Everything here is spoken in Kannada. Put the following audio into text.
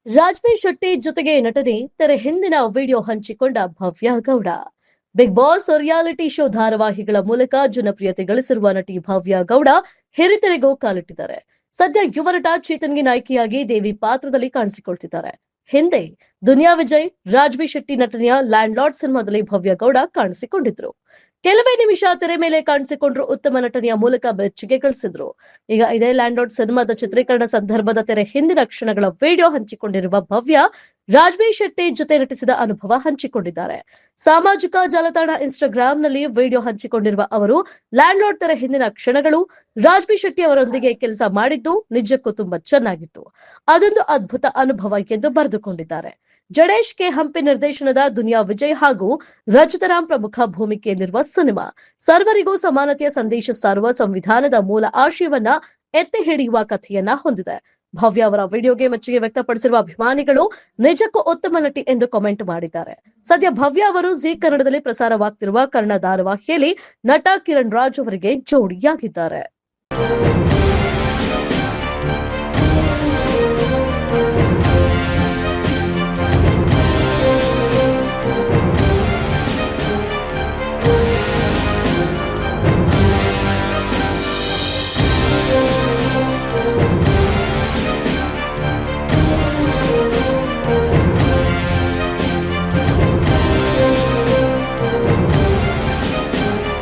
ರಾಜ್ಬಿ ಶೆಟ್ಟಿ ಜೊತೆಗೆ ನಟನೆ ತೆರೆ ಹಿಂದಿನ ವಿಡಿಯೋ ಹಂಚಿಕೊಂಡ Bhavya Gowda. Bigg Boss reality show ಧಾರಾವಾಹಿಗಳ ಮೂಲಕ ಜನಪ್ರಿಯತೆ ಗಳಿಸಿರುವ ನಟಿ ಭವ್ಯ ಗೌಡ ಹಿರಿತೆರೆಗೂ ಕಾಲಿಟ್ಟಿದ್ದಾರೆ. ಸದ್ಯ ಯುವ ನಟ ಚೇತನ್ಗೆ ನಾಯಕಿಯಾಗಿ ದೇವಿ ಪಾತ್ರದಲ್ಲಿ ಕಾಣಿಸಿಕೊಳ್ತಿದ್ದಾರೆ. ಹಿಂದೆ ದುನಿಯಾ ವಿಜಯ್, ರಾಜ್ಬಿ ಶೆಟ್ಟಿ ನಟನೆಯ ಲ್ಯಾಂಡ್ ಲಾರ್ಡ್ ಸಿನಿಮಾದಲ್ಲಿ ಭವ್ಯ ಗೌಡ ಕಾಣಿಸಿಕೊಂಡಿದ್ರು. ಕೆಲವೇ ನಿಮಿಷ ತೆರೆ ಮೇಲೆ ಕಾಣಿಸಿಕೊಂಡ್ರು ಉತ್ತಮ ನಟನೆಯ ಮೂಲಕ ಬೆಚ್ಚಗೆ ಗಳಿಸಿದ್ರು. ಈಗ ಇದೇ ಲ್ಯಾಂಡ್ ಲಾರ್ಡ್ ಸಿನಿಮಾದ ಚಿತ್ರೀಕರಣ ಸಂದರ್ಭದ ತೆರೆ ಹಿಂದಿನ ಕ್ಷಣಗಳ ವಿಡಿಯೋ ಹಂಚಿಕೊಂಡಿರುವ ಭವ್ಯ ರಾಜ್ಬಿ ಶೆಟ್ಟಿ ಜೊತೆ ನಟಿಸಿದ ಅನುಭವ ಹಂಚಿಕೊಂಡಿದ್ದಾರೆ. ಸಾಮಾಜಿಕ ಜಾಲತಾಣ ಇನ್ಸ್ಟಾಗ್ರಾಂನಲ್ಲಿ ವಿಡಿಯೋ ಹಂಚಿಕೊಂಡಿರುವ ಅವರು ಲ್ಯಾಂಡ್ ಲಾರ್ಡ್ ತೆರೆ ಹಿಂದಿನ ಕ್ಷಣಗಳು, ರಾಜ್ಬಿ ಶೆಟ್ಟಿ ಅವರೊಂದಿಗೆ ಕೆಲಸ ಮಾಡಿದ್ದು ನಿಜಕ್ಕೂ ತುಂಬಾ ಚೆನ್ನಾಗಿತ್ತು. ಅದೊಂದು ಅದ್ಭುತ ಅನುಭವ ಎಂದು ಬರೆದುಕೊಂಡಿದ್ದಾರೆ. ಜಡೇಶ್ ಕೆ ಹಂಪಿ ನಿರ್ದೇಶನದ ದುನಿಯಾ ವಿಜಯ್ ಹಾಗೂ ರಚಿತಾರಾಮ್ ಪ್ರಮುಖ ಭೂಮಿಕೆಯಲ್ಲಿರುವ ಸಿನಿಮಾ ಸರ್ವರಿಗೂ ಸಮಾನತೆಯ ಸಂದೇಶ ಸಾರುವ ಸಂವಿಧಾನದ ಮೂಲ ಆಶಯವನ್ನ ಎತ್ತಿ ಹಿಡಿಯುವ ಕಥೆಯನ್ನ ಹೊಂದಿದೆ. ಭವ್ಯ ಅವರ ವಿಡಿಯೋಗೆ ಮೆಚ್ಚುಗೆ ವ್ಯಕ್ತಪಡಿಸಿರುವ ಅಭಿಮಾನಿಗಳು ನಿಜಕ್ಕೂ ಉತ್ತಮ ನಟಿ ಎಂದು ಕಾಮೆಂಟ್ ಮಾಡಿದ್ದಾರೆ. ಸದ್ಯ ಭವ್ಯ ಅವರು ಜೀ ಕನ್ನಡದಲ್ಲಿ ಪ್ರಸಾರವಾಗ್ತಿರುವ ಕರ್ಣ ಧಾರಾವಾಹಿಯಲ್ಲಿ ನಟ ಕಿರಣ್ ರಾಜ್ ಅವರಿಗೆ ಜೋಡಿಯಾಗಿದ್ದಾರೆ.